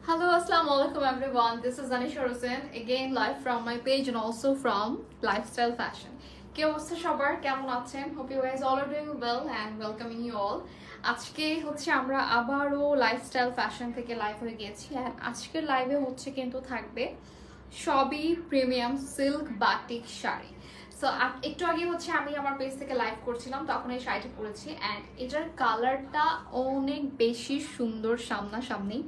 Hello, assalamu alaikum everyone. This is Anisha Hussain again live from my page and also from Lifestyle Fashion. কি অবস্থা সবার, কেমন আছেন? Hope you guys all are doing well and welcoming you all. আজকে হচ্ছে আমরা আবারও lifestyle fashion থেকে লাইভ হয়ে গিয়েছি আর আজকের লাইভে হচ্ছে কিন্তু থাকবে সবই premium silk batik sari. So একটু আগে হচ্ছে আমি আমার পেজ থেকে লাইভ করছিলাম, তখন এই শাড়িটা পরেছি অ্যান্ড এটার কালারটা অনেক বেশি সুন্দর সামনাসামনি।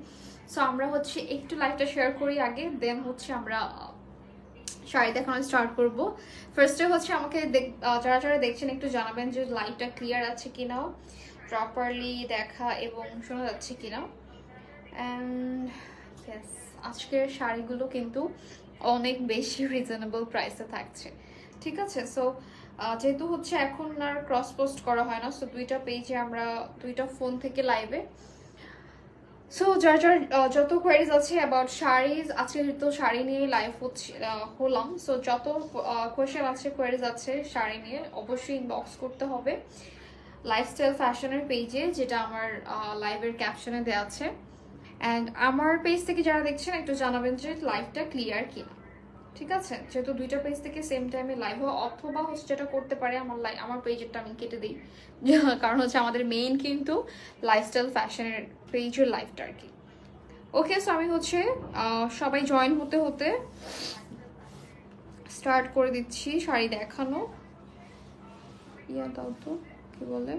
সো আমরা হচ্ছে একটু লাইভটা শেয়ার করি আগে, দেন হচ্ছে আমরা শাড়ি দেখানো স্টার্ট করব। ফার্স্টে হচ্ছে আমাকে যারা যারা দেখছেন একটু জানাবেন যে লাইভটা ক্লিয়ার আছে কিনা, প্রপারলি দেখা এবং শোনা যাচ্ছে কিনা। অ্যান্ড ইয়েস, আজকের শাড়িগুলো কিন্তু অনেক বেশি রিজনেবল প্রাইসে থাকছে, ঠিক আছে? সো যেহেতু হচ্ছে এখন আর ক্রস পোস্ট করা হয় না, সো দুইটা পেজে আমরা দুইটা ফোন থেকে লাইভে। সো যার যার যত কোয়ারিজ আছে অ্যাবাউট শাড়িজ, আজকে তো শাড়ি নিয়ে লাইভ হলাম। সো যত কোয়েশ্চেন আছে, কোয়ারিজ আছে শাড়ি নিয়ে, অবশ্যই ইনবক্স করতে হবে লাইফস্টাইল ফ্যাশনের পেজে, যেটা আমার লাইভের ক্যাপশনে দেওয়া আছে। অ্যান্ড আমার পেজ থেকে যারা দেখছেন একটু জানাবেন যে লাইভটা ক্লিয়ার কিনা, ঠিক আছে? যেহেতু দুইটা পেজ থেকে সেম টাইমে লাইভ হয়, অথবা হচ্ছে যেটা করতে পারে আমার পেজেরটা আমি কেটে দিই, কারণ হচ্ছে আমাদের মেইন কিন্তু লাইফস্টাইল ফ্যাশনের পেজের লাইভটা আর কি। ওকে, সো আমি হচ্ছে সবাই জয়েন হতে হতে স্টার্ট করে দিচ্ছি শাড়ি দেখানো। ইয়া দাও তো, কি বলে,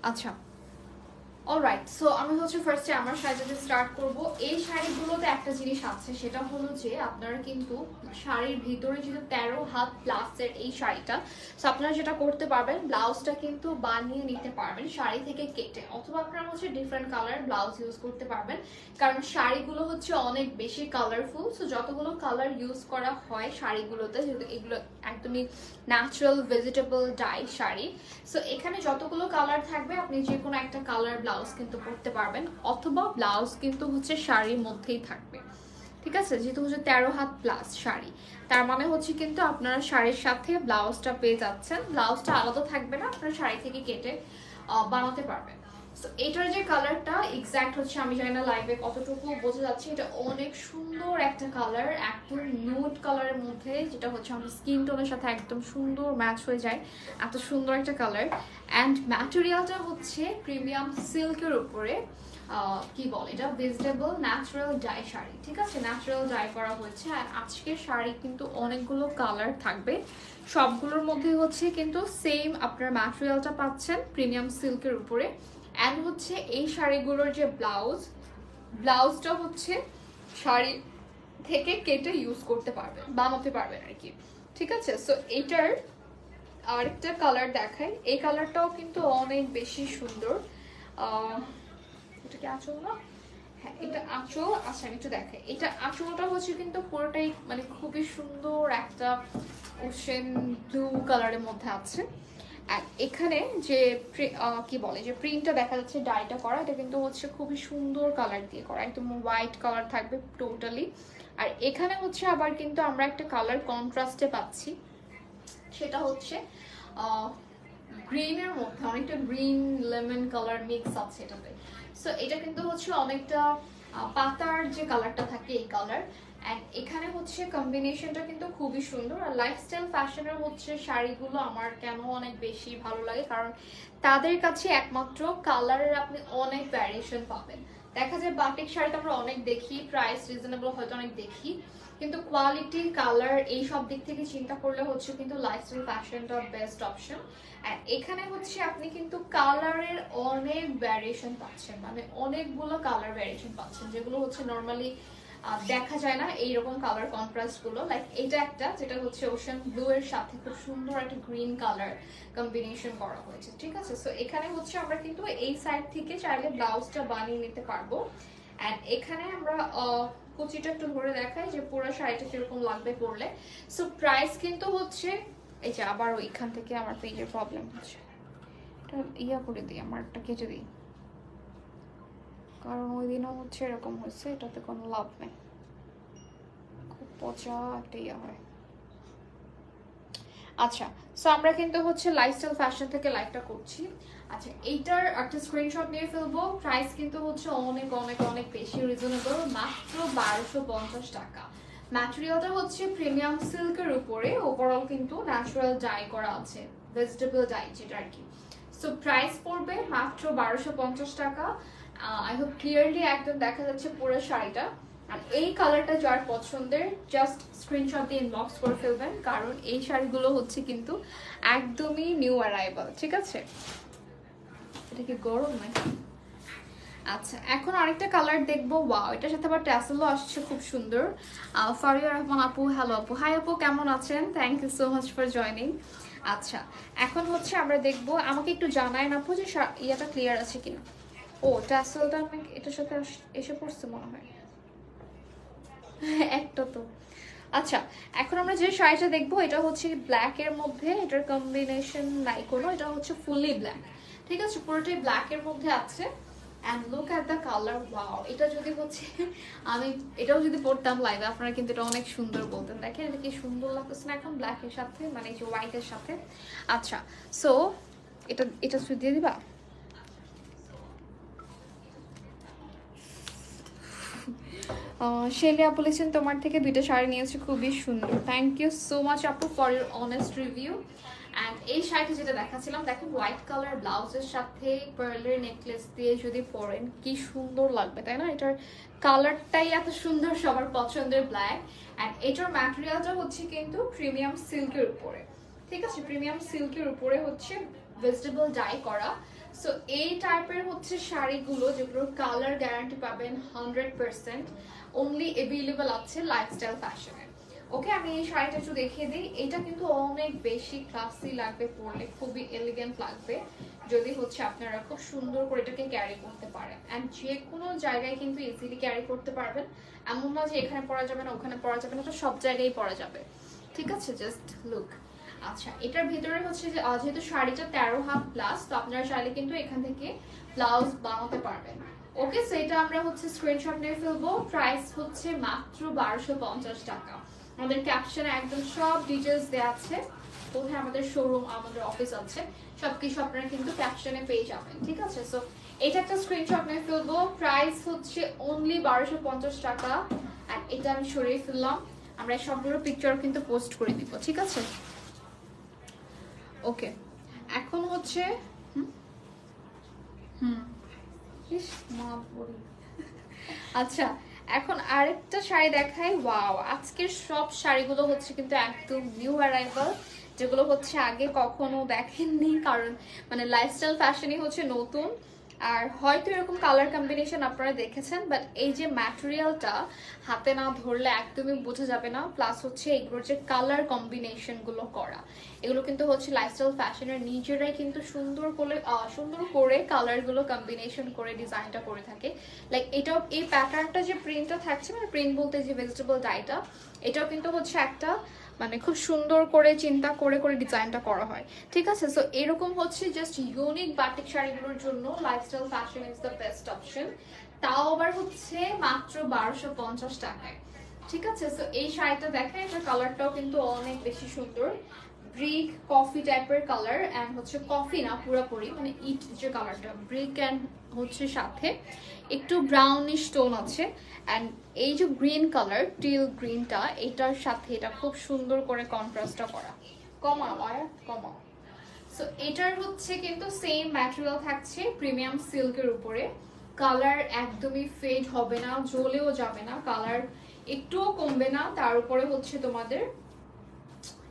আচ্ছা অলরাইট। সো আমি হচ্ছে ফার্স্টে আমার শাড়িটা স্টার্ট করব। এই শাড়িগুলোতে একটা জিনিস আছে, সেটা হলো যে আপনারা কিন্তু শাড়ির ভিতরে যেহেতু 13 হাত প্লাসের এই শাড়িটা, সো আপনারা যেটা করতে পারবেন ব্লাউজটা কিন্তু বানিয়ে নিতে পারবেন শাড়ি থেকে কেটে, অথবা আপনারা হচ্ছে ডিফারেন্ট কালার ব্লাউজ ইউজ করতে পারবেন, কারণ শাড়িগুলো হচ্ছে অনেক বেশি কালারফুল। সো যতগুলো কালার ইউজ করা হয় শাড়িগুলোতে, যেহেতু এগুলো একদমই natural vegetable die sari, so এখানে যতগুলো কালার থাকবে আপনি যে কোনো একটা কালার ব্লাউজ কিন্তু করতে পারবেন, অথবা ব্লাউজ কিন্তু হচ্ছে শাড়ির মধ্যেই থাকবে, ঠিক আছে? যেহেতু হচ্ছে 13 হাত প্লাস শাড়ি, তার মানে হচ্ছে কিন্তু আপনারা শাড়ির সাথে ব্লাউজটা পেয়ে যাচ্ছেন। ব্লাউজটা আলাদা থাকবে না, আপনারা শাড়ি থেকে কেটে বানাতে পারবেন। সো এটার যে কালারটা এক্স্যাক্ট হচ্ছে আমি জানি না লাইভে কতটুকু বোঝা যাচ্ছে, এটা অনেক সুন্দর একটা কালার, একদম নিউড কালারের মধ্যে, যেটা হচ্ছে আমাদের স্কিন টোনের সাথে একদম সুন্দর ম্যাচ হয়ে যায়, এত সুন্দর একটা কালার। অ্যান্ড ম্যাটেরিয়ালটা হচ্ছে প্রিমিয়াম সিল্কের উপরে, কি বলে এটা, ভেজিটেবল ন্যাচারাল ডাই শাড়ি, ঠিক আছে? ন্যাচারাল ডাই করা হয়েছে। আর আজকের শাড়ি কিন্তু অনেকগুলো কালার থাকবে, সবগুলোর মধ্যে হচ্ছে কিন্তু সেম আপনার ম্যাটেরিয়ালটা পাচ্ছেন প্রিমিয়াম সিল্কের উপরে। অ্যান্ড হচ্ছে এই শাড়িগুলোর যে ব্লাউজটা হচ্ছে শাড়ি থেকে কেটে ইউজ করতে পারবেন, বানাতে পারবেন আর কি, ঠিক আছে? সো এইটার আরেকটা কালার দেখাই, এই কালারটাও কিন্তু অনেক বেশি সুন্দর। এটা কি আঁচল না? হ্যাঁ, এটা আঁচল। আচ্ছা আমি একটু দেখাই, এটা আঁচলটা হচ্ছে কিন্তু পুরোটাই মানে খুবই সুন্দর একটা ওশেন ব্লু কালারের মধ্যে আছে। আর এখানে যে কি বলে যে প্রিন্টটা দেখা যাচ্ছে ডাইটা করা, এটা কিন্তু হচ্ছে খুবই সুন্দর কালার দিয়ে করা, একদম হোয়াইট কালার থাকবে টোটালি। আর এখানে হচ্ছে আবার কিন্তু আমরা একটা কালার কন্ট্রাস্টে পাচ্ছি, সেটা হচ্ছে গ্রিনের মধ্যে অনেকটা গ্রিন লেমন কালার মিক্স আছে এটাতে। সো এটা কিন্তু হচ্ছে অনেকটা পাতার যে কালারটা থাকে এই কালার। অ্যান্ড এখানে হচ্ছে কম্বিনেশনটা কিন্তু খুবই সুন্দর। আর লাইফস্টাইল ফ্যাশনের হচ্ছে শাড়িগুলো আমার কেন অনেক বেশি ভালো লাগে, কারণ তাদের কাছে একমাত্র কালারের আপনি অনেক ভ্যারিয়েশন পাবেন। দেখা যায় বাটিক শাড়িতে আমরা অনেক দেখি, প্রাইস রিজনেবল হয়তো অনেক দেখি, কিন্তু কোয়ালিটি কালার এই সব দিক থেকে চিন্তা করলে হচ্ছে কিন্তু লাইফস্টাইল ফ্যাশনটা বেস্ট অপশন। আর এখানে হচ্ছে আপনি কিন্তু কালারের অনেক ভ্যারিয়েশন পাচ্ছেন, মানে অনেকগুলো কালার ভ্যারিয়েশন পাচ্ছেন, যেগুলো হচ্ছে নর্মালি দেখা যায় না এইরকম কালার কন্ট্রাস্ট গুলো। লাইক এটা একটা, যেটা হচ্ছে ওশান ব্লু এর সাথে খুব সুন্দর একটা গ্রিন কালার কম্বিনেশন করা হয়েছে, ঠিক আছে? সো এখানে হচ্ছে আমরা কিন্তু এই সাইড থেকে চাইলে ব্লাউজটা বানিয়ে নিতে পারবো। অ্যান্ড এখানে আমরা কুচিটা একটু ধরে দেখাই যে পুরো শাড়িটা কিরকম লাগবে পরলে। সো প্রাইস কিন্তু হচ্ছে, এই যে আবার ওইখান থেকে আমার পেজের প্রবলেম হচ্ছে, এটা ইয়া করে দিই, আমারটা কেটে দিই, কারণ ওই দিনও হচ্ছে এরকম হয়েছে, এটাতে কোনো লাভ নেই। খুব পচা একটা ইয়ে হয়। আচ্ছা, সো আমরা কিন্তু হচ্ছে লাইফস্টাইল ফ্যাশন থেকে লাইভটা করছি। আচ্ছা, এইটার একটা স্ক্রিনশট নিয়ে ফেলবো। প্রাইস কিন্তু হচ্ছে অনেক অনেক অনেক বেশি রিজনেবল, মাত্র 1250 টাকা। ম্যাটেরিয়ালটা হচ্ছে প্রিমিয়াম সিল্কের উপরে, ওভারঅল কিন্তু ন্যাচারাল ডাই করা আছে, ভেজিটেবল ডাই যেটা আর কি। সো প্রাইস পড়বে মাত্র 1250 টাকা। আই হোপ ক্লিয়ারলি একদম দেখা যাচ্ছে পুরো শাড়িটা। আর এই কালারটা যার পছন্দের জাস্ট স্ক্রিনশট দিয়ে ইনবক্স করে ফেলবেন, কারণ এই শাড়িগুলো হচ্ছে কিন্তু একদমই নিউ অ্যারাইভাল, ঠিক আছে? এটা কি গরম নাকি? আচ্ছা, এখন আরেকটা কালার দেখবো। ওয়াও, এটার সাথে আবার ট্যাসেলও আসছে, খুব সুন্দর। ফারিয়া রহমান আপু, হ্যালো আপু। হাই আপু, কেমন আছেন? Thank you so much for joining. আচ্ছা, এখন হচ্ছে আমরা দেখবো, আমাকে একটু জানায় না আপু যে ইয়েটা ক্লিয়ার আছে কিনা। ও, ট্যাসেলটা এটার সাথে এসে পড়ছে মনে হয়। একটা তো। আচ্ছা, এখন আমরা যে শাড়িটা দেখবো এটা হচ্ছে ব্ল্যাক এর মধ্যে, এটার কম্বিনেশন নাই কোনো, এটা হচ্ছে ফুললি ব্ল্যাক, ঠিক আছে? পুরোটাই ব্ল্যাক এর মধ্যে আছে। And look at the colour, wow. এটা যদি হচ্ছে আমি এটাও যদি পরতাম লাইভে, আপনারা কিন্তু এটা অনেক সুন্দর বলতেন। দেখেন এটা কি সুন্দর লাগতেছে না এখন ব্ল্যাকের সাথে, মানে এই যে হোয়াইটের সাথে। আচ্ছা, সো এটা এটা দিয়ে দিবা। শেলিয়া বলেছেন তোমার থেকে দুইটা শাড়ি নিয়েছে, খুবই সুন্দর। থ্যাংক ইউ সো মাচ আপু for your honest review. And এই শাড়িটা যেটা দেখাচ্ছিলাম, দেখেন হোয়াইট কালার ব্লাউজের সাথে পার্লের নেকলেস দিয়ে যদি পরেন কি সুন্দর লাগবে, তাই না? এটার কালারটাই এত সুন্দর, সবার পছন্দের ব্ল্যাক। অ্যান্ড এটার ম্যাটেরিয়ালটা হচ্ছে কিন্তু প্রিমিয়াম সিল্কের উপরে, ঠিক আছে? প্রিমিয়াম সিল্কের উপরে হচ্ছে ভেজিটেবল ডাই করা। সো এই টাইপের হচ্ছে শাড়িগুলো যেগুলোর কালার গ্যারান্টি পাবেন 100%, অনলি অ্যাভেলেবল আছে লাইফস্টাইল ফ্যাশনে। ওকে, আমি এই শাড়িটা একটু দেখিয়ে দিই। এটা কিন্তু অনেক বেশি ক্লাসি লাগবে পরলে, খুবই এলিগেন্ট লাগবে যদি হচ্ছে আপনারা খুব সুন্দর করে এটাকে ক্যারি করতে পারেন। অ্যান্ড যে কোনো জায়গায় কিন্তু ইজিলি ক্যারি করতে পারবেন, এমন না যে এখানে পরা যাবে না ওখানে পরা যাবে না, তো সব জায়গায় পরা যাবে, ঠিক আছে? Just look. আচ্ছা, এটার ভিতরে হচ্ছে যে যেহেতু শাড়িটা 13 হাত প্লাস, তো আপনারা চাইলে কিন্তু এখান থেকে ব্লাউজ বানাতে পারবেন। ওকে, সো এটা আমরা হচ্ছে স্ক্রিনশট নিয়ে ফেলবো। প্রাইস হচ্ছে মাত্র 1250 টাকা। আমাদের ক্যাপশনে একদম সব ডিটেলস দেওয়া আছে, কোথায় আমাদের শোরুম, আমাদের অফিস আছে, সবকিছু আপনারা কিন্তু ক্যাপশনে পেয়ে যাবেন, ঠিক আছে? সো এটা একটা স্ক্রিনশট নিয়ে ফেলবো। প্রাইস হচ্ছে অনলি 1250 টাকা। আর এটা আমি সরিয়ে ফেললাম, আমরা সবগুলো পিকচার কিন্তু পোস্ট করে দিব, ঠিক আছে? ওকে, এখন হচ্ছে আচ্ছা, এখন আরেকটা শাড়ি দেখাই। ওয়াও, আজকের সব শাড়িগুলো হচ্ছে কিন্তু একদম নিউ অ্যারাইভাল, যেগুলো হচ্ছে আগে কখনো দেখেননি, কারণ মানে লাইফস্টাইল ফ্যাশনই হচ্ছে নতুন। আর হয়তো এরকম কালার কম্বিনেশন আপনারা দেখেছেন, বাট এই যে ম্যাটেরিয়ালটা হাতে না ধরলে একদমই বোঝা যাবে না। প্লাস হচ্ছে এগুলোর যে কালার কম্বিনেশনগুলো করা, এগুলো কিন্তু হচ্ছে লাইফস্টাইল ফ্যাশনের নিজেরাই কিন্তু সুন্দর করে কালারগুলো কম্বিনেশন করে ডিজাইনটা করে থাকে। লাইক এটাও, এই প্যাটার্নটা যে প্রিন্টটা থাকছে, মানে প্রিন্ট বলতে যে ভেজিটেবল ডাইটা, এটাও কিন্তু হচ্ছে একটা মানে খুব সুন্দর করে চিন্তা করে করে ডিজাইনটা করা হয়, ঠিক আছে? সো এরকম হচ্ছে জাস্ট ইউনিক বাটিক শাড়িগুলোর জন্য lifestyle fashion is the best option, তাও আবার হচ্ছে মাত্র 1250 টাকায়, ঠিক আছে? সো এই শাড়িটা দেখেন, এটার কালারটাও কিন্তু অনেক বেশি সুন্দর, ব্রিক কফি টাইপের কালার। অ্যান্ড হচ্ছে কফি না পুরোপুরি, মানে ইট যে কালারটা, ব্রিক অ্যান্ড হচ্ছে সাথে একটু ব্রাউনিশ টোন আছে। অ্যান্ড এই যে গ্রিন কালার, টিল গ্রিনটা, এটার সাথে এটা খুব সুন্দর করে কন্ট্রাস্টটা করা। কমাও আয়া, কমাও। সো এটার হচ্ছে কিন্তু সেম ম্যাটেরিয়াল থাকছে প্রিমিয়াম সিল্কের উপরে, কালার একদমই ফেড হবে না, জ্বলেও যাবে না, কালার একটুও কমবে না। তার উপরে হচ্ছে তোমাদের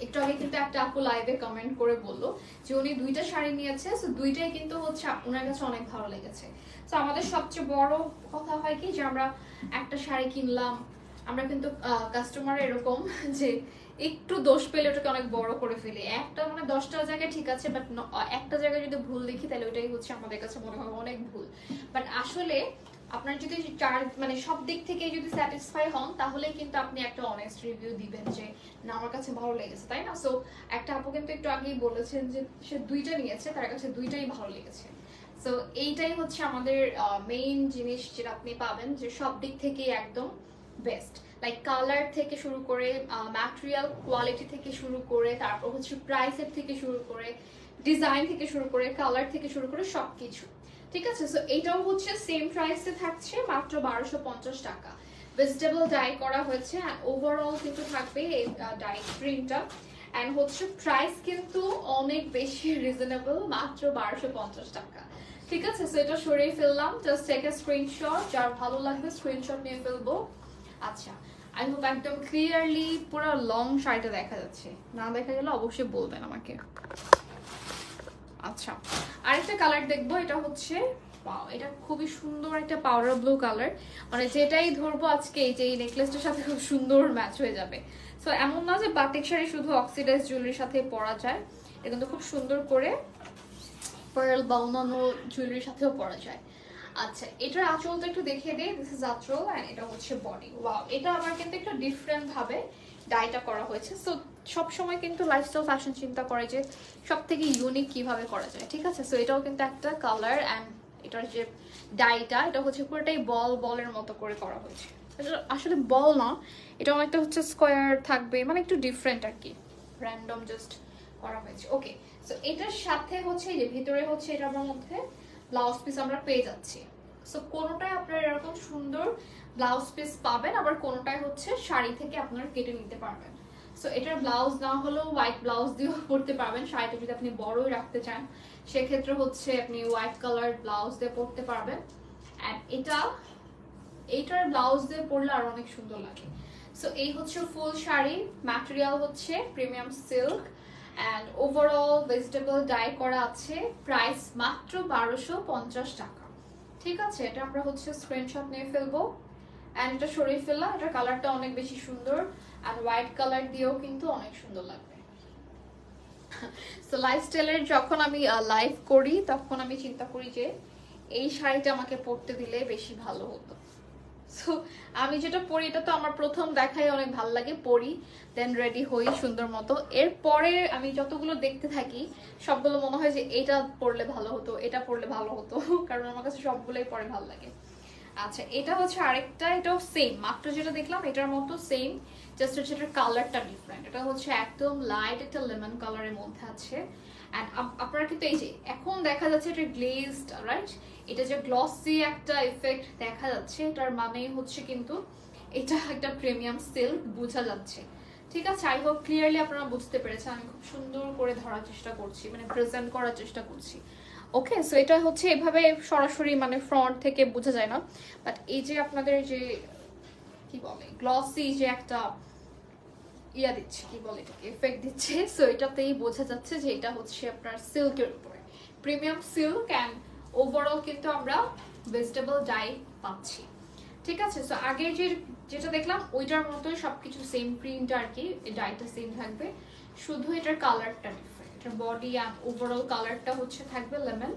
একটু আগে কিন্তু একটা আপু লাইভে কমেন্ট করে বললো যে উনি দুইটা শাড়ি নিয়েছে, সো দুইটাই কিন্তু হচ্ছে ওনার কাছে অনেক ভালো লেগেছে। তো আমাদের সবচেয়ে বড় কথা হয় কি যে আমরা একটা শাড়ি কিনলাম, আমরা কিন্তু কাস্টমার এরকম যে একটু দোষ পেলে ওটাকে অনেক বড় করে ফেলি। একটা মানে 10টা জায়গায় ঠিক আছে, বাট একটা জায়গায় যদি ভুল দেখি তাহলে ওইটাই হচ্ছে আমাদের কাছে মনে হয় অনেক ভুল। বাট আসলে আপনার যদি মানে সব দিক থেকে যদি স্যাটিসফাই হন, তাহলে কিন্তু আপনি একটা অনেস্ট রিভিউ দিবেন যে না আমার কাছে ভালো লেগেছে, তাই না? সো একটা আপু কিন্তু একটু আগেই বলেছেন যে সে দুইটা নিয়েছে, তার কাছে দুইটাই ভালো লেগেছে। সো এইটাই হচ্ছে আমাদের মেইন জিনিস যেটা আপনি পাবেন, যে সব দিক থেকেই একদম বেস্ট। লাইক কালার থেকে শুরু করে ম্যাটেরিয়াল কোয়ালিটি থেকে শুরু করে তারপর হচ্ছে প্রাইসের থেকে শুরু করে ডিজাইন থেকে শুরু করে কালার থেকে শুরু করে সবকিছু। ঠিক আছে, সো এটাও হচ্ছে সেম প্রাইসে থাকছে মাত্র 1250 টাকা। ভেজিটেবল ডাই করা হয়েছে, ওভারঅল কিন্তু থাকবে এই ডাই প্রিন্টটা। অ্যান্ড হচ্ছে প্রাইস কিন্তু অনেক বেশি রিজনেবল, মাত্র 1250 টাকা। ঠিক আছে, সো এটা সরিয়ে ফেললাম, জাস্ট টেক এ স্ক্রিনশট, যার ভালো লাগবে স্ক্রিনশট নিয়ে ফেলবো। আচ্ছা, আই হোপ একদম ক্লিয়ারলি পুরো লং শাড়িটা দেখা যাচ্ছে, না দেখা গেলে অবশ্যই বলবেন আমাকে। আচ্ছা, আরেকটা কালার দেখবো, এটা হচ্ছে ওয়াও, এটা খুবই সুন্দর একটা পাউডার ব্লু কালার, মানে যেটাই ধরবো আজকে এই যে এই নেকলেসটার সাথে খুব সুন্দর ম্যাচ হয়ে যাবে। সো এমন না যে বাটিক শাড়ি শুধু অক্সিডাইজ জুয়েলারির সাথে পরা যায়, এটা কিন্তু খুব সুন্দর করে পার্ল বা অন্যান্য জুয়েলারির সাথেও পরা যায়। আচ্ছা, এটার আঁচলটা একটু দেখিয়ে দিই, দিস ইজ আঁচল এন্ড এটা হচ্ছে বডি। ওয়াও, এটা আবার কিন্তু একটু ডিফারেন্ট ভাবে ডাইটা করা হয়েছে। সো সব সময় কিন্তু লাইফস্টাইল ফ্যাশন চিন্তা করে যে সব থেকে ইউনিক কিভাবে করা যায়। ঠিক আছে, সো এটাও কিন্তু একটা কালার অ্যান্ড এটার যে ডাইটা এটা হচ্ছে পুরোটাই বলের মতো করে করা হয়েছে। আসলে বল না, এটা অনেকটা হচ্ছে স্কোয়ার থাকবে, মানে একটু ডিফারেন্ট আর কি, র্যান্ডম জাস্ট করা হয়েছে। ওকে, সো এটার সাথে হচ্ছে এই যে ভিতরে হচ্ছে এটার মধ্যে ব্লাউজ পিস আমরা পেয়ে যাচ্ছি। সো কোনোটাই আপনারা এরকম সুন্দর ব্লাউজ পিস পাবেন, আবার কোনোটাই হচ্ছে শাড়ি থেকে আপনারা কেটে নিতে পারবেন। সো এটার ব্লাউজ না হলেও হোয়াইট ব্লাউজ দিয়েও পরতে পারবেন, শাড়িটা যদি আপনি বড়ই রাখতে চান সেক্ষেত্রে হচ্ছে আপনি হোয়াইট কালার ব্লাউজ দিয়ে পরতে পারবেন। অ্যান্ড এইটার ব্লাউজ দিয়ে পরলে আরো অনেক সুন্দর লাগে। সো এই হচ্ছে ফুল শাড়ি, ম্যাটেরিয়াল হচ্ছে premium silk and overall vegetable die করা আছে, প্রাইস মাত্র 1250 টাকা। ঠিক আছে, এটা আমরা হচ্ছে স্ক্রিনশট নিয়ে ফেলবো অ্যান্ড এটা সরিয়ে ফেললাম। এটা কালারটা অনেক বেশি সুন্দর আর হোয়াইট কালার দিয়েও কিন্তু অনেক সুন্দর লাগবে। সো লাইফস্টাইলের যখন আমি লাইভ করি তখন আমি চিন্তা করি যে এই শাড়িটা আমাকে পরতে দিলে বেশি ভালো হতো। সো আমি যেটা পরি এটা তো আমার প্রথম দেখায় অনেক ভালো লাগে, পরি দেন রেডি হই সুন্দর মতো, এরপরে আমি যতগুলো দেখতে থাকি সবগুলো মনে হয় যে এটা পরলে ভালো হতো, এটা পরলে ভালো হতো, কারণ আমার কাছে সবগুলোই পরে ভালো লাগে। আচ্ছা, এটা হচ্ছে আরেকটা, এটাও সেম, মাত্র যেটা দেখলাম এটার মতো সেম, জাস্ট হচ্ছে এটার কালারটা ডিফারেন্ট। এটা হচ্ছে একদম লাইট একটা লেমন কালারের মধ্যে আছে। অ্যান্ড আপনারা কিন্তু এই যে এখন দেখা যাচ্ছে এটা গ্লেজড, রাইট, এটা যে গ্লসি একটা এফেক্ট দেখা যাচ্ছে, এটার মানে হচ্ছে কিন্তু এটা একটা প্রিমিয়াম সিল্ক বোঝা যাচ্ছে। ঠিক আছে, আই হোপ ক্লিয়ারলি আপনারা বুঝতে পেরেছেন, আমি খুব সুন্দর করে ধরার চেষ্টা করছি, মানে প্রেজেন্ট করার চেষ্টা করছি। ওকে, সো এটা হচ্ছে এভাবে সরাসরি মানে ফ্রন্ট থেকে বোঝা যায় না, বাট এই যে আপনাদের যে কি বলে গ্লসি যে একটা ইয়া দিচ্ছে, কি বলে এটাকে, এফেক্ট দিচ্ছে, সো এটাতেই বোঝা যাচ্ছে যে এটা হচ্ছে আপনার সিল্কের উপরে প্রিমিয়াম সিল্ক অ্যান্ড ওভারঅল কিন্তু আমরা ভেজিটেবল ডাই পাচ্ছি। ঠিক আছে, সো আগের যেটা দেখলাম ওইটার মতোই সবকিছু সেম প্রিন্ট আর কি, ডাইটা সেম থাকবে, শুধু এটার কালারটা ডিফারেন্ট। এটার বডি অ্যান্ড ওভারঅল কালারটা হচ্ছে থাকবে লেমন,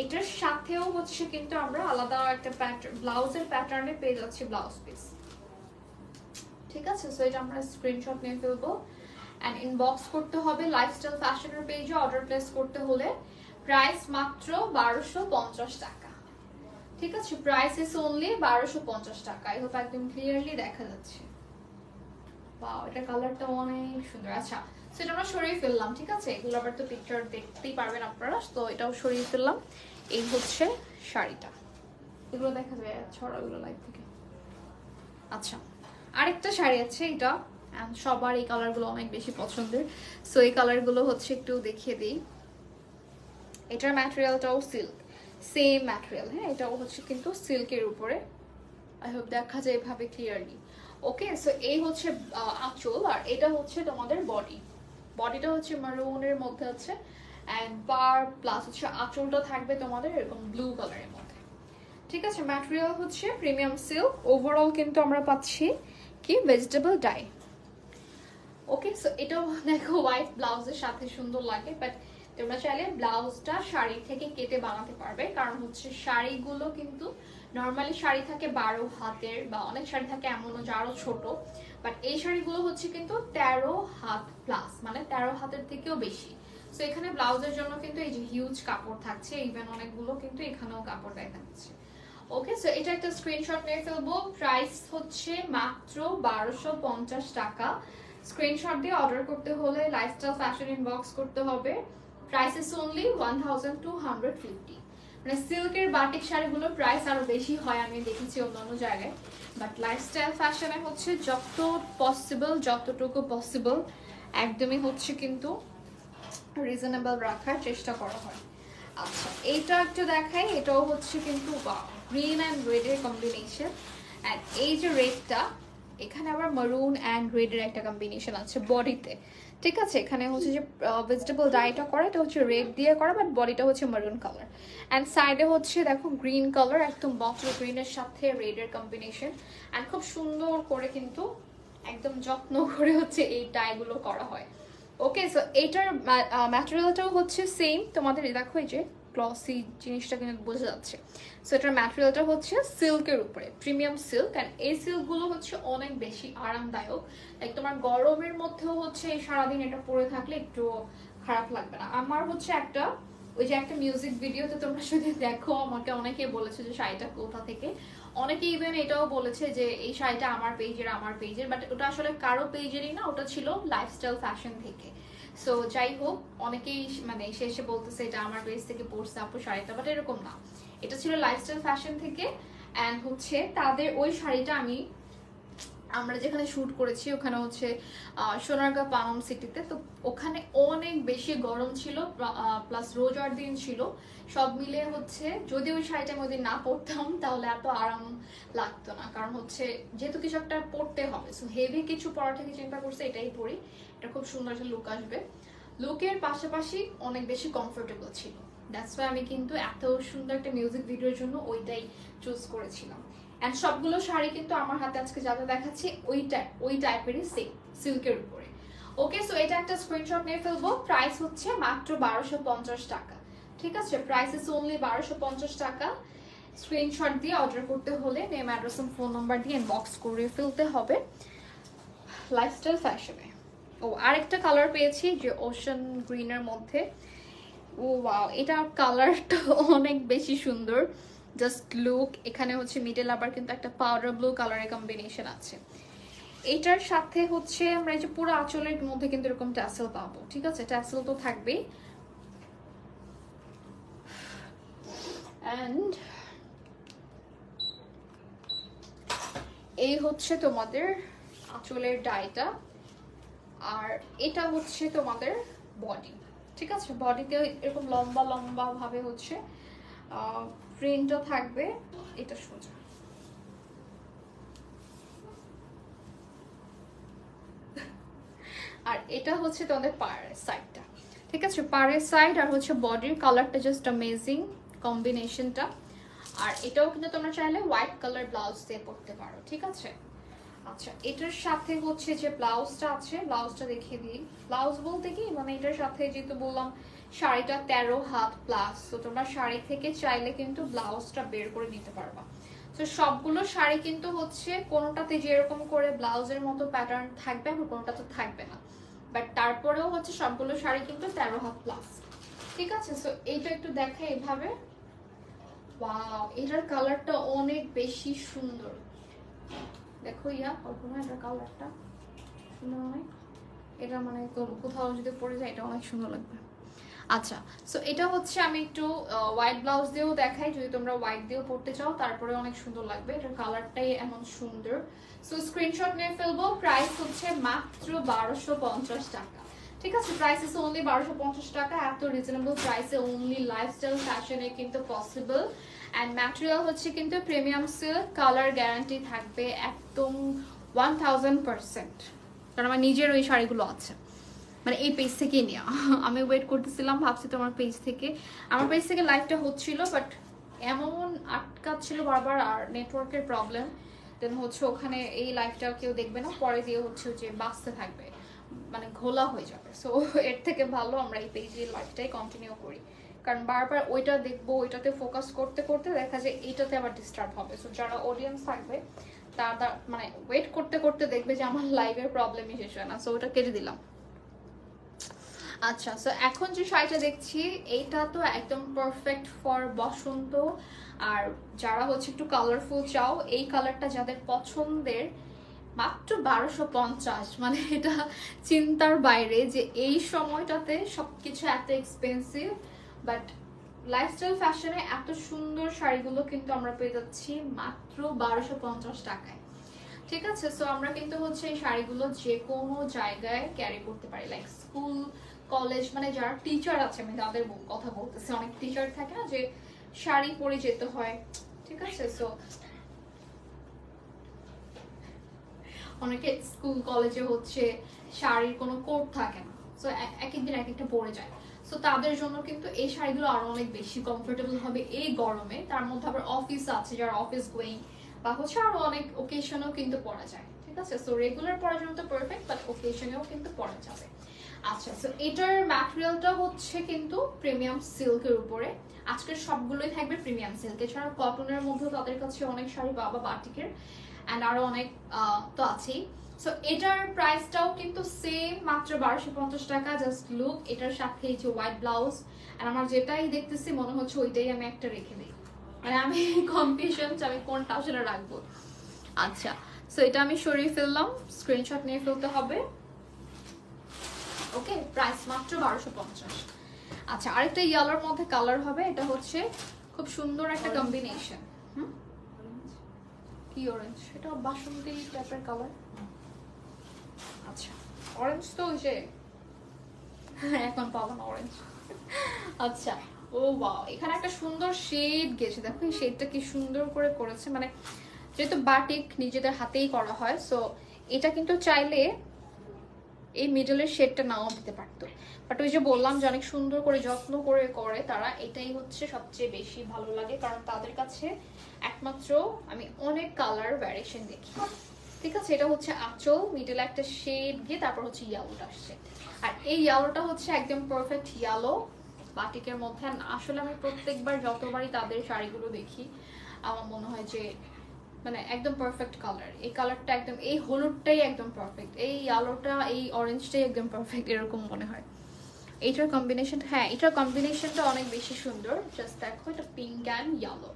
এটার সাথেও হচ্ছে কিন্তু আমরা আলাদা একটা প্যাটার্ন ব্লাউজের প্যাটার্নে পেয়ে যাচ্ছি ব্লাউজ পিস। ঠিক আছে, সো এটা আমরা স্ক্রিনশট নিয়ে ফেলবো অ্যান্ড ইনবক্স করতে হবে লাইফস্টাইল ফ্যাশনের পেজে, অর্ডার প্লেস করতে হলে প্রাইস মাত্র 1250 টাকা। ঠিক আছে, প্রাইস ইজ অনলি 1250 টাকা। আই হোপ একদম ক্লিয়ারলি দেখা যাচ্ছে। ওয়াও, এটা কালারটা অনেক সুন্দর। আচ্ছা, সো এটা আমরা সরিয়ে ফেললাম। ঠিক আছে, এগুলো আবার তো পিকচার দেখতেই পারবেন আপনারা, তো এটাও সরিয়ে ফেললাম। এই হচ্ছে শাড়িটা, এগুলো দেখা যায় ছড়াগুলো লাইভ থেকে। আচ্ছা, আরেকটা শাড়ি আছে, এটা সবার এই কালারগুলো অনেক বেশি পছন্দের, সো এই কালারগুলো হচ্ছে একটু দেখিয়ে দিই। এটার ম্যাটেরিয়ালটাও সিল্ক, সেম ম্যাটেরিয়াল, হ্যাঁ, এটাও হচ্ছে কিন্তু সিল্কের উপরে। আই হোপ দেখা যায় এভাবে ক্লিয়ারলি। ওকে, সো এই হচ্ছে আঁচল আর এটা হচ্ছে তোমাদের বডি। বডিটা হচ্ছে মারুনের মধ্যে আছে অ্যান্ড পার প্লাস হচ্ছে আঁচলটা থাকবে তোমাদের এরকম ব্লু কালারের মধ্যে। ঠিক আছে, ম্যাটেরিয়াল হচ্ছে প্রিমিয়াম সিল্ক, ওভারঅল কিন্তু আমরা পাচ্ছি কি ভেজিটেবল ডাই। ওকে, সো এটাও দেখো হোয়াইট ব্লাউজের সাথে সুন্দর লাগে, বাট তোমরা চাইলে ব্লাউজটা শাড়ি থেকে কেটে বানাতে পারবে, কারণ হচ্ছে শাড়িগুলো কিন্তু নর্মালি শাড়ি থাকে 12 হাতের বা অনেক শাড়ি থাকে এমনও যে আরো ছোট, বাট এই শাড়িগুলো হচ্ছে কিন্তু 13 হাত প্লাস, মানে 13 হাতের থেকেও বেশি। সো এখানে ব্লাউজের জন্য কিন্তু এই যে হিউজ কাপড় থাকছে, ইভেন অনেকগুলো কিন্তু এখানেও কাপড় দেখা যাচ্ছে। ওকে, সো এটা একটা স্ক্রিনশট নিয়ে ফেলবো। প্রাইস হচ্ছে মাত্র 1250 টাকা। স্ক্রিনশট দিয়ে অর্ডার করতে হলে লাইফস্টাইল ফ্যাশন ইনবক্স করতে হবে। Price is only 1250। মানে সিল্কের বাটিক শাড়িগুলোর প্রাইস আরো বেশি হয়, আমি দেখেছি অন্যান্য জায়গায়, বাট লাইফস্টাইল ফ্যাশনে হচ্ছে যত পসিবল, যতটুকু পসিবল একদমই হচ্ছে কিন্তু রিজনেবল রাখার চেষ্টা করা হয়। আচ্ছা, এইটা একটু দেখাই। এটাও হচ্ছে কিন্তু গ্রিন অ্যান্ড রেডের কম্বিনেশন, অ্যান্ড এই যে রেডটা, এখানে আবার মারুন অ্যান্ড রেডের একটা কম্বিনেশন আছে বডিতে। ঠিক আছে, এখানে হচ্ছে যে ভেজিটেবল ডাইটা করা, এটা হচ্ছে রেড দিয়ে করা, বাট বডিটা হচ্ছে মারুন কালার। অ্যান্ড সাইডে হচ্ছে দেখো গ্রিন কালার, একদম বটল গ্রিনের সাথে রেডের কম্বিনেশন, অ্যান্ড খুব সুন্দর করে কিন্তু একদম যত্ন করে হচ্ছে এই ডাইগুলো করা হয়। ওকে, সো এইটার ম্যাটেরিয়ালটাও হচ্ছে সেম তোমাদের, দেখো এই যে গ্লসি জিনিসটা কিন্তু বোঝা যাচ্ছে। সো এটার ম্যাটেরিয়ালটা হচ্ছে সিল্কের উপরে, প্রিমিয়াম সিল্ক, অ্যান্ড এই সিল্কগুলো হচ্ছে অনেক বেশি আরামদায়ক। লাইক তোমার গরমের মধ্যেও হচ্ছে এই সারাদিন এটা পরে থাকলে একটু খারাপ লাগবে না। আমার হচ্ছে একটা ওই যে একটা মিউজিক ভিডিওতে তোমরা যদি দেখো, আমাকে অনেকে বলেছে যে শাড়িটা কোথা থেকে, অনেকে ইভেন এটাও বলেছে যে এই শাড়িটা আমার পেজের, বাট ওটা আসলে কারো পেজেরই না, ওটা ছিল লাইফস্টাইল ফ্যাশন থেকে। সো যাই হোক, অনেকেই মানে শেষে বলতেছে এটা আমার পেজ থেকে পড়ছে আপু শাড়িটা, বাট এরকম না, এটা ছিল লাইফস্টাইল ফ্যাশন থেকে। অ্যান্ড হচ্ছে তাদের ওই শাড়িটা আমরা যেখানে শুট করেছি ওখানে হচ্ছে সোনারগাঁ পানম সিটিতে, তো ওখানে অনেক বেশি গরম ছিল, প্লাস রোজার দিন ছিল, সব মিলে হচ্ছে যদি ওই শাড়িটা আমি ওদিন না পরতাম তাহলে এত আরাম লাগতো না, কারণ হচ্ছে যেহেতু কিছু একটা পরতে হবে, সো হেভি কিছু পরা থেকে চিন্তা করছে এটাই পরি, এটা খুব সুন্দর একটা লুক আসবে। লুকের পাশাপাশি অনেক বেশি কমফোর্টেবল ছিল, দ্যাটস ওয়াই আমি কিন্তু এত সুন্দর একটা মিউজিক ভিডিওর জন্য ওইটাই চুজ করেছিলাম। অ্যান্ড সবগুলো শাড়ি কিন্তু আমার হাতে আজকে যাতে দেখাচ্ছি ওই টাইপেরই সেম সিল্কের উপরে। ওকে, সো এটা একটা স্ক্রিনশট নিয়ে ফেলবো। প্রাইস হচ্ছে মাত্র 1250 টাকা। ঠিক আছে, প্রাইস ইজ অনলি 1250 টাকা। স্ক্রিনশট দিয়ে অর্ডার করতে হলে name, address and phone number দিয়ে ইনবক্স করে ফেলতে হবে লাইফস্টাইল ফ্যাশনে। ও আরেকটা কালার পেয়েছি যে ওশান গ্রিনের মধ্যে। ও ওয়াও, এটার কালারটা অনেক বেশি সুন্দর, জাস্ট লুক। এখানে হচ্ছে মিডল আবার কিন্তু একটা পাউডার ব্লু কালারের কম্বিনেশন আছে। এটার সাথে হচ্ছে আমরা এই যে পুরো আঁচলের মধ্যে কিন্তু এরকম ট্যাসেল পাবো। ঠিক আছে, ট্যাসেল তো থাকবেই। অ্যান্ড এই হচ্ছে তোমাদের আঁচলের ডাইটা, আর এটা হচ্ছে তোমাদের বডি। ঠিক আছে, বডিতে এরকম লম্বা লম্বা ভাবে হচ্ছে প্রিন্টও থাকবে, এটা সোজা। আর এটা হচ্ছে তোমাদের পাড়ের সাইডটা। ঠিক আছে, পাড়ের সাইড আর হচ্ছে বডির কালারটা জাস্ট অ্যামেজিং কম্বিনেশনটা। আর এটাও কিন্তু তোমরা চাইলে হোয়াইট কালার ব্লাউজ দিয়ে পরতে পারো। ঠিক আছে, আচ্ছা এটার সাথে হচ্ছে যে ব্লাউজটা আছে, ব্লাউজটা দেখিয়ে দিই। ব্লাউজ বলতে কি মানে এটার সাথে যেহেতু বললাম শাড়িটা 13 হাত প্লাস, তো তোমরা শাড়ি থেকে চাইলে কিন্তু ব্লাউজটা বের করে নিতে পারবা। তো সবগুলো শাড়ি কিন্তু হচ্ছে কোনোটাতে যেরকম করে ব্লাউজের মতো প্যাটার্ন থাকবে, আর কোনোটাতে থাকবে না, বাট তারপরেও হচ্ছে সবগুলো শাড়ি কিন্তু 13 হাত প্লাস। ঠিক আছে, সো এইটা একটু দেখে এভাবে। ওয়াও, এটার কালারটা অনেক বেশি সুন্দর। দেখো ইয়া কল্পনা, এটার কালারটা সুন্দর নয়? এটা মানে কোথাও যদি পরে যায় এটা অনেক সুন্দর লাগবে। আচ্ছা, সো এটা হচ্ছে আমি একটু হোয়াইট ব্লাউজ দিয়েও দেখাই, যদি তোমরা হোয়াইট দিয়েও পরতে চাও তারপরে অনেক সুন্দর লাগবে। এটার কালারটাই এমন সুন্দর। সো স্ক্রিনশট নিয়ে ফেলবো। প্রাইস হচ্ছে মাত্র 1250 টাকা। ঠিক আছে, প্রাইস ইজ অনলি 1250 টাকা। এত রিজনেবল প্রাইসে অনলি লাইফস্টাইল ফ্যাশনে কিন্তু পসিবল। অ্যান্ড ম্যাটেরিয়াল হচ্ছে কিন্তু প্রিমিয়াম সিল্ক, কালার গ্যারান্টি থাকবে একদম 1000%, কারণ আমার নিজের ওই শাড়িগুলো আছে, মানে এই পেজ থেকে নেওয়া। আমি ওয়েট করতেছিলাম, ভাবছি তোমার পেজ থেকে, আমার পেজ থেকে লাইভটা হচ্ছিল, বাট এমন আটকাচ্ছিল বারবার, আর নেটওয়ার্কের প্রবলেম, দেন হচ্ছে ওখানে এই লাইভটা কেউ দেখবে না, পরে দিয়ে হচ্ছে যে বাঁচতে থাকবে, মানে ঘোলা হয়ে যাবে। সো এর থেকে ভালো আমরা এই পেজে লাইভটাই কন্টিনিউ করি, কারণ বারবার ওইটা দেখবো, ওইটাতে ফোকাস করতে করতে দেখা যায় এইটাতে আবার ডিস্টার্ব হবে। সো যারা অডিয়েন্স থাকবে তারা মানে ওয়েট করতে করতে দেখবে যে আমার লাইভের প্রবলেমই শেষ হয় না, সো ওটা কেটে দিলাম। আচ্ছা, সো এখন যে শাড়িটা দেখছি এইটা তো একদম পারফেক্ট ফর বসন্ত। আর যারা হচ্ছে একটু কালারফুল চাও, এই কালারটা যাদের পছন্দের, মাত্র 1250, মানে এটা চিন্তার বাইরে যে এই সময়টাতে সবকিছু এত এক্সপেন্সিভ, বাট লাইফস্টাইল ফ্যাশনে এত সুন্দর শাড়িগুলো কিন্তু আমরা পেয়ে যাচ্ছি মাত্র 1250 টাকায়। ঠিক আছে, সো আমরা কিন্তু হচ্ছে এই শাড়িগুলো যে কোনো জায়গায় ক্যারি করতে পারি, লাইক স্কুল, কলেজ, মানে যারা টিচার আছে, আমি তাদের কথা বলতেছি। অনেক টিচার থাকে না যে শাড়ি পরে যেতে হয়, ঠিক আছে। সো অনেকে স্কুল কলেজে হচ্ছে শাড়ির কোনো কোড থাকে না, সো এক একদিন এক একটা পরে যায়। সো তাদের জন্য কিন্তু এই শাড়িগুলো আরো অনেক বেশি কমফোর্টেবল হবে এই গরমে। তার মধ্যে আবার অফিস আছে, যারা অফিস গোয়িং বা হচ্ছে আরো অনেক ওকেশনেও কিন্তু পরা যায়, ঠিক আছে। সো রেগুলার পরার জন্য তো পারফেক্ট, বাট ওকেশনেও কিন্তু পরা যাবে। আচ্ছা, সো এটার ম্যাটেরিয়ালটা হচ্ছে কিন্তু প্রিমিয়াম সিল্কের উপরে। আজকের সবগুলোই থাকবে প্রিমিয়াম সিল্ক, এছাড়া কটনের মধ্যেও তাদের কাছে অনেক শাড়ি পাবা, বাটিকের অ্যান্ড আরো অনেক তো আছেই। সো এটার প্রাইসটাও কিন্তু সেম, মাত্র 1250 টাকা। জাস্ট লুক, এটার সাথে এই যে হোয়াইট ব্লাউজ, আর আমার যেটাই দেখতেছি মনে হচ্ছে ওইটাই আমি একটা রেখে দিই, মানে আমি কনফিউশন আমি কোনটা আসলে রাখবো। আচ্ছা, সো এটা আমি সরিয়ে ফেললাম, স্ক্রিনশট নিয়ে ফেলতে হবে। ওকে, প্রাইস মাত্র 1250। আচ্ছা, আরেকটা ইয়েলোর মধ্যে কালার হবে, এটা হচ্ছে খুব সুন্দর একটা কম্বিনেশন। কি অরেঞ্জ? এটা বাসন্তী টাইপের কালার। আচ্ছা, অরেঞ্জ তো ওই যে এখন পাবো না অরেঞ্জ। আচ্ছা, ও ওয়াও, এখানে একটা সুন্দর শেড গেছে, দেখো এই শেডটা কি সুন্দর করে করেছে। মানে যেহেতু বাটিক নিজেদের হাতেই করা হয়, সো এটা কিন্তু চাইলে এই মিডলের শেডটা নাও দিতে পারতো, বাট ওই যে বললাম যে অনেক সুন্দর করে যত্ন করে করে তারা, এটাই হচ্ছে সবচেয়ে বেশি ভালো লাগে, কারণ তাদের কাছে একমাত্র আমি অনেক কালার ভ্যারিয়েশন দেখি। ঠিক আছে, এটা হচ্ছে আঁচল, মিডলে একটা শেড গিয়ে তারপর হচ্ছে ইয়েলোটা আসছে, আর এই ইয়েলোটা হচ্ছে একদম পারফেক্ট ইয়েলো বাটিকের মধ্যে। আসলে আমি প্রত্যেকবার যতবারই তাদের শাড়িগুলো দেখি আমার মনে হয় যে মানে একদম পারফেক্ট কালার, এই কালারটা একদম, এই হলুদটাই একদম পারফেক্ট, এই ইয়েলোটা, এই অরেঞ্জটাই একদম পারফেক্ট, এরকম মনে হয়। এইটার কম্বিনেশন, হ্যাঁ এটার কম্বিনেশনটা অনেক বেশি সুন্দর। জাস্ট দেখো, এটা পিঙ্ক অ্যান্ড ইয়েলো।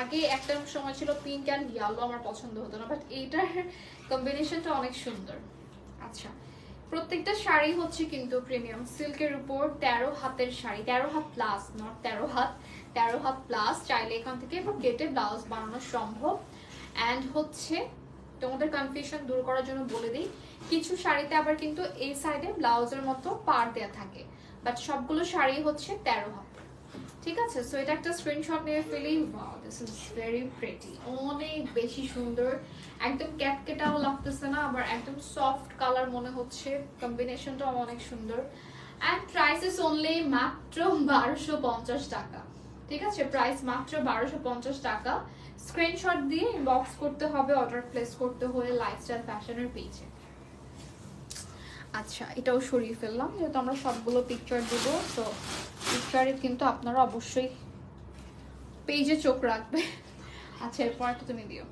আগে একটা সময় ছিল পিঙ্ক অ্যান্ড ইয়েলো আমার পছন্দ হতো না, বাট এইটার কম্বিনেশনটা অনেক সুন্দর। আচ্ছা, প্রত্যেকটা শাড়ি হচ্ছে কিন্তু প্রিমিয়াম সিল্কের উপর, 13 হাতের শাড়ি, 13 হাত প্লাস, নট 13 হাত, 13 হাত প্লাস। চাইলে এখান থেকে কেটে ব্লাউজ বানানো সম্ভব। অ্যান্ড হচ্ছে তোমাদের কনফিউশন দূর করার জন্য বলে দিই, কিছু শাড়িতে আবার কিন্তু এই সাইডে ব্লাউজের মতো পার দেয়া থাকে, বাট সবগুলো শাড়ি হচ্ছে 13 হাত। ঠিক আছে, সো এটা একটা স্ক্রিনশট নিয়ে ফেলি। Wow, this is very pretty, অনেক বেশি সুন্দর, একদম ক্যাটকেটাও লাগতেছে না, আবার একদম সফট কালার মনে হচ্ছে, কম্বিনেশনটাও অনেক সুন্দর। অ্যান্ড প্রাইস ইজ অনলি মাত্র 1250 টাকা। ঠিক আছে, প্রাইস মাত্র 1250 টাকা। স্ক্রিনশট দিয়ে ইনবক্স করতে হবে অর্ডার প্লেস করতে হলে লাইফস্টাইল ফ্যাশনের পেজে। আচ্ছা, এটাও সরিয়ে ফেললাম যেহেতু আমরা সবগুলো পিকচার দেব, তো পিকচারে কিন্তু আপনারা অবশ্যই পেজে চোখ রাখবেন। আচ্ছা, এরপর একটা তুমি দিও,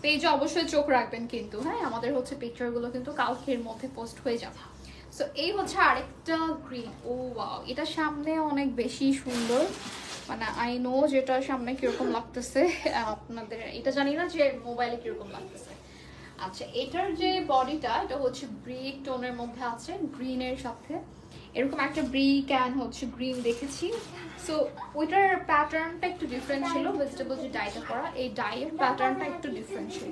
পেজে অবশ্যই চোখ রাখবেন কিন্তু, হ্যাঁ আমাদের হচ্ছে পিকচারগুলো কিন্তু কালকের মধ্যে পোস্ট হয়ে যাবে। সো এই হচ্ছে আরেকটা গ্রিন, ও ওয়াও, এটা সামনে অনেক বেশি সুন্দর, মানে আই নো যেটা সামনে কিরকম লাগতেছে আপনাদের, এটা জানি না যে মোবাইলে কিরকম লাগতেছে। আচ্ছা, এটার যে বডিটা, এটা হচ্ছে ব্রিক টোনের মধ্যে আছে, গ্রিনের সাথে এরকম একটা ব্রিক অ্যান্ড হচ্ছে গ্রিন দেখেছি। সো ওইটার প্যাটার্নটা একটু ডিফারেন্ট ছিল, ভেজিটেবল যে ডাইটা করা, এই ডাইয়ের প্যাটার্নটা একটু ডিফারেন্ট ছিল।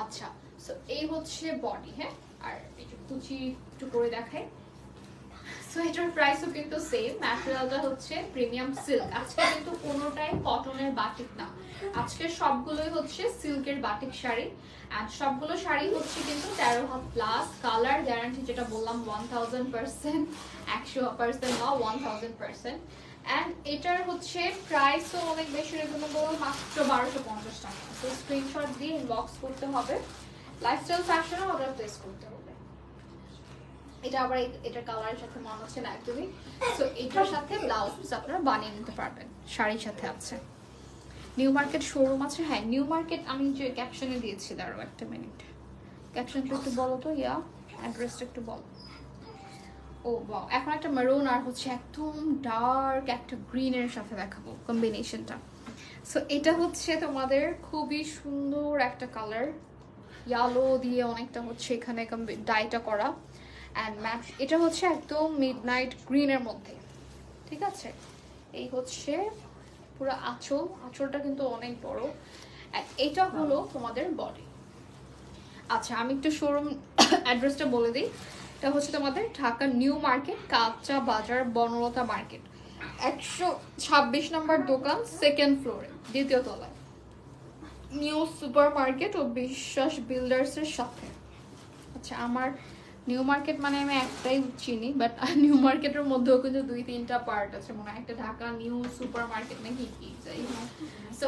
আচ্ছা, সো এই হচ্ছে বডি, হ্যাঁ, আর একটু কুচি একটু করে দেখাই। সো এটার প্রাইসও কিন্তু সেম, ম্যাটেরিয়ালটা হচ্ছে প্রিমিয়াম সিল্ক। আজকে কিন্তু কোনোটাই কটনের বাটিক না, আজকে সবগুলোই হচ্ছে সিল্কের বাটিক শাড়ি। আর সবগুলো শাড়ি হচ্ছে কিন্তু 13 হাত প্লাস, কালার গ্যারান্টি যেটা বললাম 1000%, 100% না 1000%। অ্যান্ড এটার হচ্ছে প্রাইসও অনেক বেশি রিজনেবল, মাত্র 1250 টাকা। তো স্ক্রিনশট দিয়ে ইনবক্স করতে হবে, লাইফস্টাইল ফ্যাশনে অর্ডার প্লেস করতে হবে। এটা আবার এটার কালারের সাথে মানাচ্ছে না একদমই, সো এটার সাথে ব্লাউজ পিস আপনারা বানিয়ে নিতে পারবেন, শাড়ির সাথে আছে। নিউ মার্কেট শোরুম আছে, হ্যাঁ নিউ মার্কেট আমি যে ক্যাপশনে দিয়েছি, দাঁড়াও একটা মিনিট, ক্যাপশনটা একটু বলো তো, ইয়া অ্যাড্রেসটা একটু বলো। ও ওয়াও, এখন একটা মেরুন আর হচ্ছে একদম ডার্ক একটা গ্রিনের সাথে দেখাবো কম্বিনেশনটা। সো এটা হচ্ছে তোমাদের খুবই সুন্দর একটা কালার, ইয়ালো দিয়ে অনেকটা হচ্ছে এখানে ডাইটা করা অ্যান্ড ম্যাট। এটা হচ্ছে একদম মিডনাইট গ্রিনের মধ্যে, ঠিক আছে। এই হচ্ছে পুরো আঁচল, আঁচলটা কিন্তু অনেক বড়। এটা হলো তোমাদের বডি। আচ্ছা আমি একটু শোরুম অ্যাড্রেসটা বলে দিই। এটা হচ্ছে তোমাদের ঢাকা নিউ মার্কেট, কাঁচা বাজার, বনলতা মার্কেট, 126 নম্বর দোকান, সেকেন্ড ফ্লোরে, দ্বিতীয় তলায়, নিউ সুপার মার্কেট ও বিশ্বাস বিল্ডার্সের সাথে। আচ্ছা আমার নিউ মার্কেট মানে আমি একটাই চিনি, বাট নিউ মার্কেটের মধ্যেও কিন্তু 2-3টা পার্ট আছে মনে হয়, একটা ঢাকা নিউ সুপার মার্কেট নাকি কি যাই। সো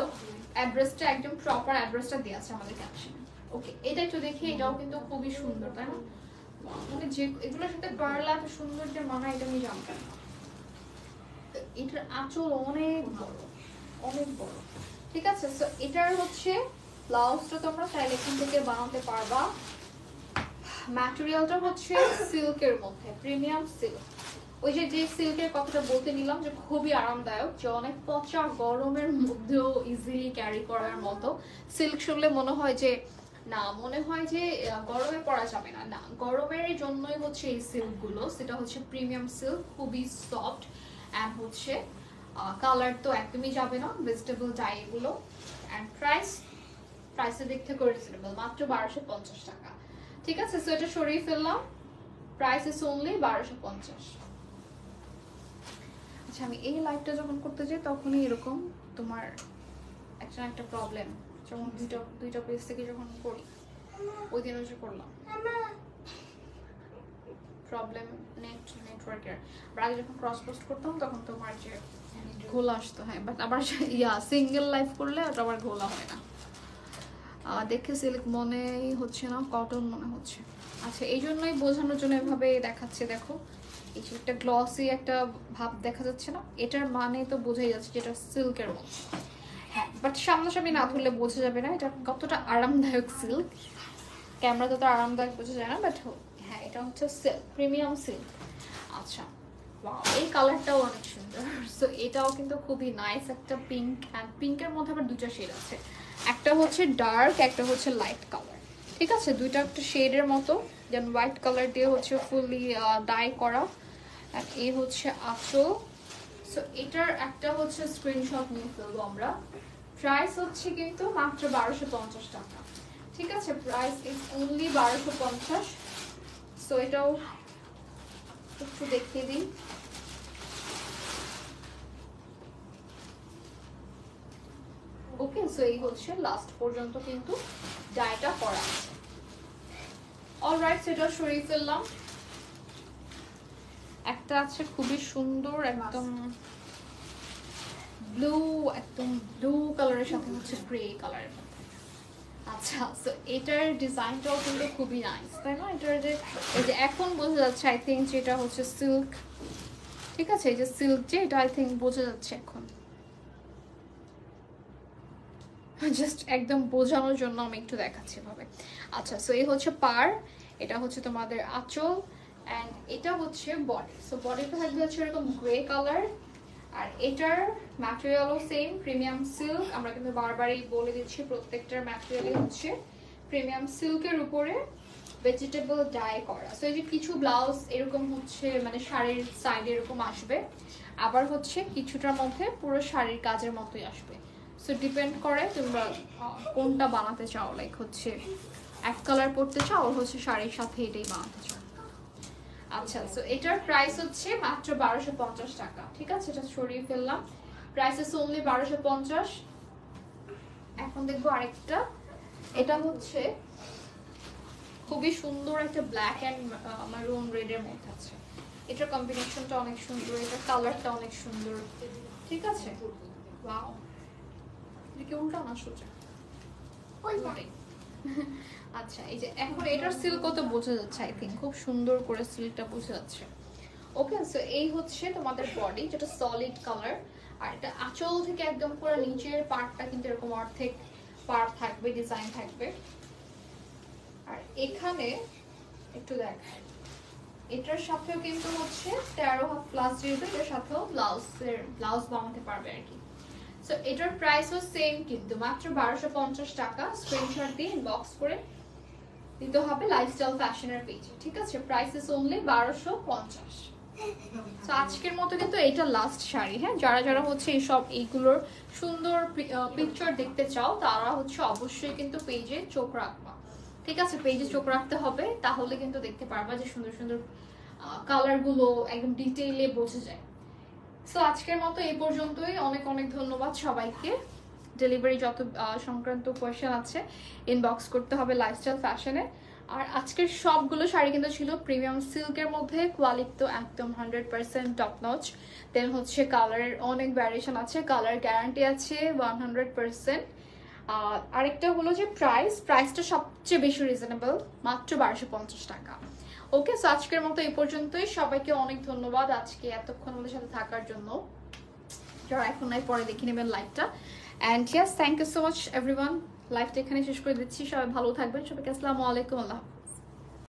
অ্যাড্রেসটা একদম প্রপার অ্যাড্রেসটা দেওয়া আছে আমাদের ক্যাপশনে। ওকে, এটা একটু দেখি, এটাও কিন্তু খুবই সুন্দর তাই না? মানে যে এগুলোর সাথে পার্লা এত সুন্দর যে মানা, এটা আমি জানতাম না। এটার আঁচল অনেক বড়, অনেক বড়, ঠিক আছে। সো এটার হচ্ছে ব্লাউজটা তোমরা চাইলে এখান থেকে বানাতে পারবা। ম্যাটেরিয়ালটা হচ্ছে সিল্কের মধ্যে, প্রিমিয়াম সিল্ক। ওই যে সিল্কের কথাটা বলতে নিলাম যে খুবই আরামদায়ক, যে অনেক পচা গরমের মধ্যেও ইজিলি ক্যারি করার মতো। সিল্ক শুনলে মনে হয় যে না, মনে হয় যে গরমে পরা যাবে না, না গরমের জন্যই হচ্ছে এই সিল্কগুলো। সেটা হচ্ছে প্রিমিয়াম সিল্ক, খুবই সফট অ্যান্ড হচ্ছে কালার তো একদমই যাবে না, ভেজিটেবল ডাই এগুলো। অ্যান্ড প্রাইসের দিক থেকে রিজনেবল, মাত্র 1250 টাকা, ঠিক আছে। সো এটা সরিয়ে ফেললাম, প্রাইস ইজ অনলি 1250। আচ্ছা আমি এই লাইভটা যখন করতে যাই তখনই এরকম তোমার একটা প্রবলেম, যখন দুইটা পেজ থেকে যখন করি, ওই দিন যে করলাম প্রবলেম নেটওয়ার্কের। আগে যখন ক্রস পোস্ট করতাম তখন তোমার যে ঘোলা আসতো, হ্যাঁ, বাট আবার সিঙ্গেল লাইভ করলে ওটা আবার ঘোলা হয় না। দেখে সিল্ক মনেই হচ্ছে না, কটন মনে হচ্ছে। আচ্ছা এই জন্যই বোঝানোর জন্য এভাবে দেখাচ্ছে, দেখো এই যে একটা গ্লসি একটা ভাব দেখা যাচ্ছে না, এটার মানে তো বোঝাই যাচ্ছে যেটা সিল্কের মতো। হ্যাঁ, বাট সামনাসামনি না ধরলে বোঝা যাবে না এটা কতটা আরামদায়ক সিল্ক। ক্যামেরা তো আরামদায়ক বোঝা যায় না, বাট হ্যাঁ এটা হচ্ছে সিল্ক, প্রিমিয়াম সিল্ক। আচ্ছা এই কালারটাও অনেক সুন্দর। সো এটাও কিন্তু খুবই নাইস একটা পিঙ্ক, অ্যান্ড পিঙ্কের মধ্যে আবার দুটো শেড আছে, একটা হচ্ছে ডার্ক, একটা হচ্ছে লাইট কালার, ঠিক আছে। দুইটা একটা শেডের মতো, দেন হোয়াইট কালার দিয়ে হচ্ছে ফুললি ডাই করা। আর এই হচ্ছে আঁচল। সো এটার একটা হচ্ছে স্ক্রিনশট নিয়ে ফেলবো আমরা। প্রাইস হচ্ছে কিন্তু মাত্র 1250 টাকা, ঠিক আছে। Price is only 1250। সো এটাও একটু দেখিয়ে দিই। ওকে, সো এই হচ্ছে লাস্ট পর্যন্ত কিন্তু ডাইটা করা আছে। অলরাইট, সেটা সরিয়ে ফেললাম। একটা আছে খুবই সুন্দর একদম ব্লু, একদম ব্লু কালারের সাথে হচ্ছে গ্রে কালারের মধ্যে। আচ্ছা সো এটার ডিজাইনটাও কিন্তু খুবই নাইস তাই না? এটার যে এই যে এখন বোঝা যাচ্ছে আই থিঙ্ক যে এটা হচ্ছে সিল্ক, ঠিক আছে। এই যে সিল্ক যে এটা আই থিঙ্ক বোঝা যাচ্ছে এখন, জাস্ট একদম বোঝানোর জন্য আমি একটু দেখাচ্ছি এভাবে। আচ্ছা সো এই হচ্ছে পার, এটা হচ্ছে তোমাদের আঁচল, অ্যান্ড এটা হচ্ছে বডি। সো বডিটা থাকবে হচ্ছে এরকম গ্রে কালার, আর এটার ম্যাটেরিয়ালও সেম প্রিমিয়াম সিল্ক। আমরা কিন্তু বারবারই বলে দিচ্ছি প্রত্যেকটার ম্যাটেরিয়ালই হচ্ছে প্রিমিয়াম সিল্কের উপরে ভেজিটেবল ডাই করা। সো এই যে কিছু ব্লাউজ এরকম হচ্ছে মানে শাড়ির সাইডে এরকম আসবে, আবার হচ্ছে কিছুটার মধ্যে পুরো শাড়ির কাজের মতোই আসবে। সো ডিপেন্ড করে তোমরা কোনটা বানাতে চাও, লাইক হচ্ছে এক কালার পরতে চাও আর হচ্ছে শাড়ির সাথে এটাই বানাতে চাও। আচ্ছা সো এটার প্রাইস হচ্ছে মাত্র 1250 টাকা, ঠিক আছে। এটা সরিয়ে ফেললাম, প্রাইস ইজ অনলি 1250। এখন দেখবো আরেকটা, এটা হচ্ছে খুবই সুন্দর একটা ব্ল্যাক অ্যান্ড মারুন রেডের মধ্যে আছে। এটার কম্বিনেশনটা অনেক সুন্দর, এটার কালারটা অনেক সুন্দর, ঠিক আছে। ওয়াও, এটা কি উল্টা না সোজা? ওইটাই। আচ্ছা এই যে এখন এটার সিল্কও তো বোঝা যাচ্ছে, আই থিঙ্ক খুব সুন্দর করে সিল্কটা বোঝা যাচ্ছে। ওকে সো এই হচ্ছে তোমাদের বডি যেটা সলিড কালার, আর এটা আঁচল থেকে একদম পুরো নিচের পার্টটা কিন্তু এরকম অর্ধেক পার্ট থাকবে, ডিজাইন থাকবে। আর এখানে একটু দেখায়, এটার সাথেও কিন্তু হচ্ছে 13 হাফ প্লাস যেহেতু এটার সাথেও ব্লাউজ বানাতে পারবে আর কি। সো এটার প্রাইসও সেম কিন্তু মাত্র 1250 টাকা। স্ক্রিনশট দিয়ে ইনবক্স করে দিতে হবে লাইফস্টাইল ফ্যাশনের পেজে, ঠিক আছে? Price is only 1250। তো আজকের মতো কিন্তু এটা লাস্ট শাড়ি। হ্যাঁ, যারা যারা হচ্ছে এইগুলোর সুন্দর পিকচার দেখতে চাও তারা হচ্ছে অবশ্যই কিন্তু পেজে চোখ রাখবা, ঠিক আছে? পেজে চোখ রাখতে হবে, তাহলে কিন্তু দেখতে পারবা যে সুন্দর সুন্দর কালারগুলো একদম ডিটেইলে বোঝা যায়। সো আজকের মতো এই পর্যন্তই। অনেক অনেক ধন্যবাদ সবাইকে। ডেলিভারি যত সংক্রান্ত কোয়েশ্চেন আছে ইনবক্স করতে হবে লাইফস্টাইল ফ্যাশনে। আর আজকের সবগুলো শাড়ি কিন্তু ছিল প্রিমিয়াম সিল্কের মধ্যে, কোয়ালিটি তো একদম 100% টপ নচ। দেন হচ্ছে কালারের অনেক ভ্যারিয়েশন আছে, কালার গ্যারান্টি আছে 100%। আরেকটা হলো যে প্রাইসটা সবচেয়ে বেশি রিজনেবল, মাত্র 1250 টাকা। ওকে, সো আজকের মতো এই পর্যন্তই। সবাইকে অনেক ধন্যবাদ আজকে এতক্ষণ আমাদের সাথে থাকার জন্য। যারা এখন নাই পরে দেখে নেবেন লাইভটা। And yes, thank you so much everyone. লাইভটা এখানে শেষ করে দিচ্ছি। সবাই ভালো থাকবেন। সবাইকে আসসালামু আলাইকুম, আল্লাহ হাফেজ।